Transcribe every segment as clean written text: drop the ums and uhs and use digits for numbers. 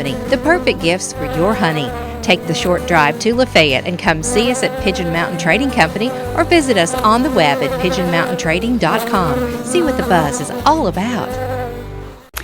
The perfect gifts for your honey. Take the short drive to Lafayette and come see us at Pigeon Mountain Trading Company or visit us on the web at pigeonmountaintrading.com. See what the buzz is all about.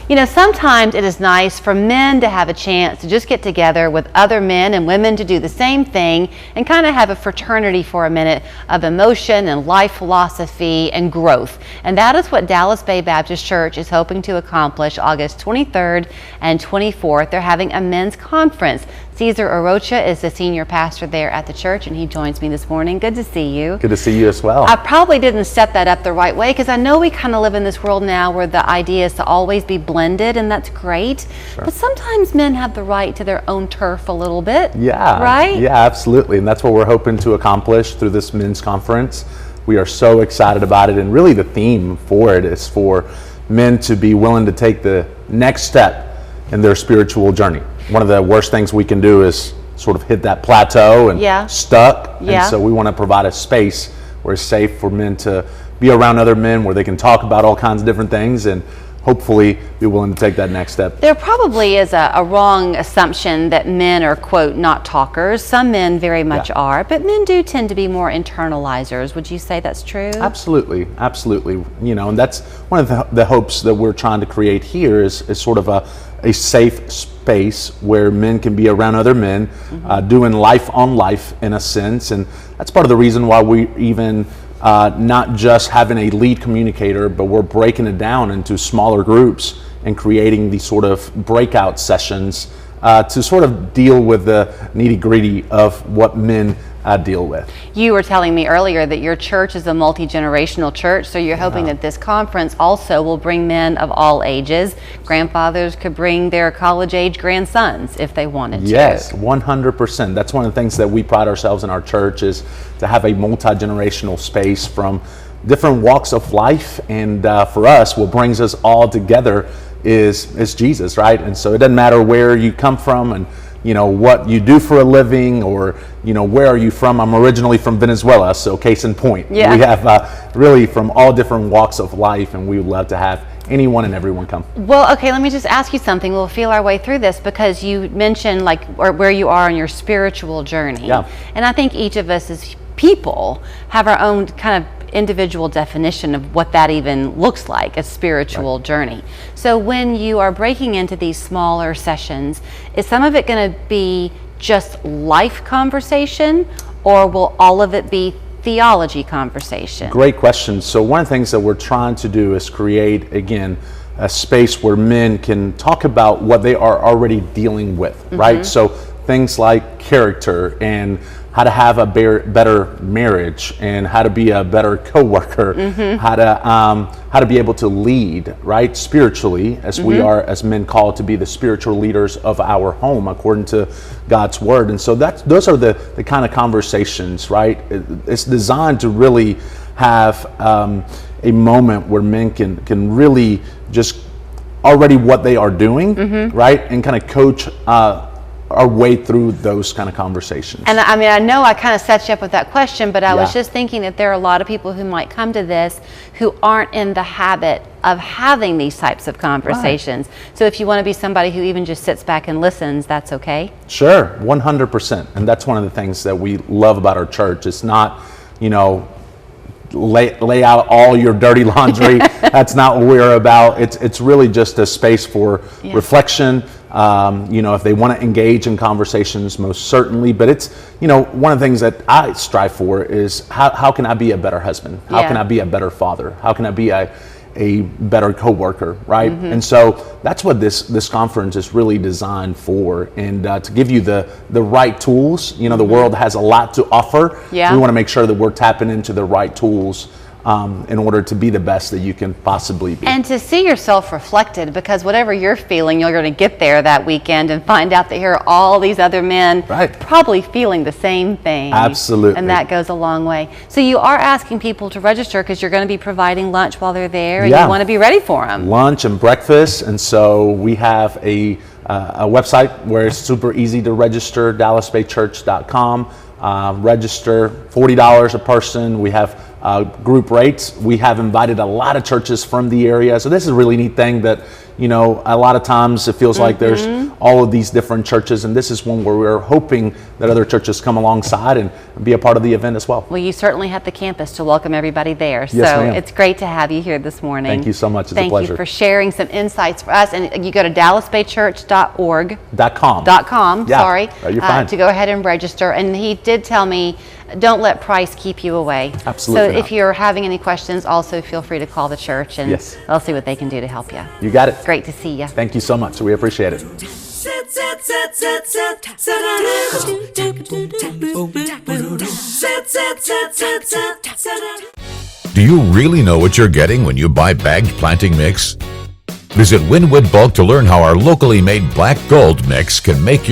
You know, sometimes it is nice for men to have a chance to just get together with other men and women to do the same thing and kind of have a fraternity for a minute of emotion and life philosophy and growth. And that is what Dallas Bay Baptist Church is hoping to accomplish August 23rd and 24th. They're having a men's conference. Cesar Arocha is the senior pastor there at the church, and he joins me this morning. Good to see you. Good to see you as well. I probably didn't set that up the right way because I know we kind of live in this world now where the idea is to always be blended, and that's great. Sure. But sometimes men have the right to their own turf a little bit. Yeah. Right? Yeah, absolutely. And that's what we're hoping to accomplish through this men's conference. We are so excited about it, and really the theme for it is for men to be willing to take the next step in their spiritual journey. One of the worst things we can do is sort of hit that plateau and stuck. And so we want to provide a space where it's safe for men to be around other men, where they can talk about all kinds of different things and hopefully be willing to take that next step. There probably is a wrong assumption that men are, quote, not talkers. Some men very much are, but men do tend to be more internalizers. Would you say that's true? Absolutely, absolutely. You know, and that's one of the hopes that we're trying to create here is sort of a safe space where men can be around other men, doing life on life in a sense. And that's part of the reason why we even not just having a lead communicator, but we're breaking it down into smaller groups and creating these sort of breakout sessions to sort of deal with the nitty-gritty of what men deal with. You were telling me earlier that your church is a multi-generational church, so you're hoping that this conference also will bring men of all ages. Grandfathers could bring their college-age grandsons if they wanted to. Yes, 100%. That's one of the things that we pride ourselves in our church is to have a multi-generational space from different walks of life, and for us, what brings us all together is Jesus, right? And so it doesn't matter where you come from and you know what you do for a living, or you know where are you from. I'm originally from Venezuela, so case in point. We have really from all different walks of life, and we would love to have anyone and everyone come. Well, okay, let me just ask you something. We'll feel our way through this because you mentioned like where you are on your spiritual journey. And I think each of us as people have our own kind of individual definition of what that even looks like, a spiritual journey. So when you are breaking into these smaller sessions, is some of it going to be just life conversation, or will all of it be theology conversation? Great question. So one of the things that we're trying to do is create, again, a space where men can talk about what they are already dealing with, right? So things like character and how to have a better marriage, and how to be a better coworker, how to be able to lead, right, spiritually, as we are as men called to be the spiritual leaders of our home according to God's word. And so those are the kind of conversations, right? It's designed to really have a moment where men can really just already what they are doing, right, and kind of coach our way through those kind of conversations. And I mean, I know I kind of set you up with that question, but I was just thinking that there are a lot of people who might come to this who aren't in the habit of having these types of conversations. So if you want to be somebody who even just sits back and listens, that's okay? Sure, 100%. And that's one of the things that we love about our church. It's not, you know, lay out all your dirty laundry. That's not what we're about. It's really just a space for reflection. You know, if they want to engage in conversations, most certainly. But it's, you know, one of the things that I strive for is how can I be a better husband? How can I be a better father? How can I be a better coworker, right? And so that's what this conference is really designed for, and to give you the right tools. You know, the world has a lot to offer. We want to make sure that we're tapping into the right tools in order to be the best that you can possibly be. And to see yourself reflected, because whatever you're feeling, you're going to get there that weekend and find out that here are all these other men probably feeling the same thing. Absolutely. And that goes a long way. So you are asking people to register because you're going to be providing lunch while they're there, and you want to be ready for them. Lunch and breakfast. And so we have a website where it's super easy to register, dallasbaychurch.com. Register, $40 a person. We have group rates. We have invited a lot of churches from the area. So this is a really neat thing that, you know, a lot of times it feels like there's all of these different churches, and this is one where we're hoping that other churches come alongside and be a part of the event as well. Well, you certainly have the campus to welcome everybody there. Yes, so ma'am. it's great to have you here this morning. Thank you so much. It's Thank a pleasure. you for sharing some insights for us. And you go to dallasbaychurch.org. .com. Yeah. Sorry. You're fine. To go ahead and register. And he did tell me, don't let price keep you away. Absolutely So not. if you're having any questions, also feel free to call the church and Yes. they'll see what they can do to help you. You got it. Great to see you. Thank you so much. We appreciate it. Do you really know what you're getting when you buy bagged planting mix? Visit Winwood Bulk to learn how our locally made black gold mix can make your